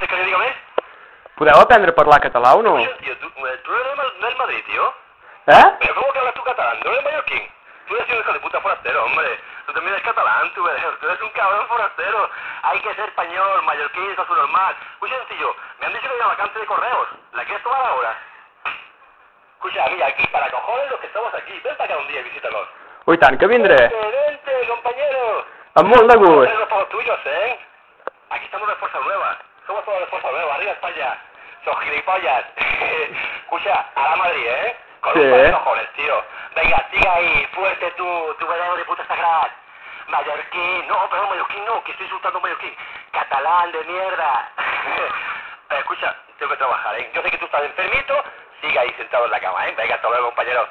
vols que li diga més? Podeu aprendre a parlar català o no? Tío, tú eres del Madrid, tío. Eh? Pero ¿cómo que hablas tú catalán? ¿No eres mallorquín? Tú eres un hijo de puta forastero, hombre. Tú también eres catalán, tú eres un cabrón forastero. Hay que ser español, mallorquín, eso es normal. Muy sencillo, me han dicho que hay una vacante de correos. ¿La quieres tomar ahora? Escucha, mira, aquí, para cojones los que estamos aquí. Ven para acá un día y visítanos. Oh, i tant que vindré. Vente, compañero. Amb molt de gust. Somos todos tuyos, ¿eh? Aquí estamos de Fuerza Nueva. Somos todos de Fuerza Nueva. Arriba España. Son gilipollas. Escucha, a la Madrid, ¿eh? Con un par de cojones, tío. Venga, siga ahí, fuerte tu verdadero de puta sagrada. Mallorquín, no, perdón, mallorquín no, que estoy insultando a un mallorquín. Catalán de mierda. Escucha, tengo que trabajar, ¿eh? Yo sé que tú estás enfermito, siga ahí sentado en la cama, ¿eh? Venga, hasta luego, compañero.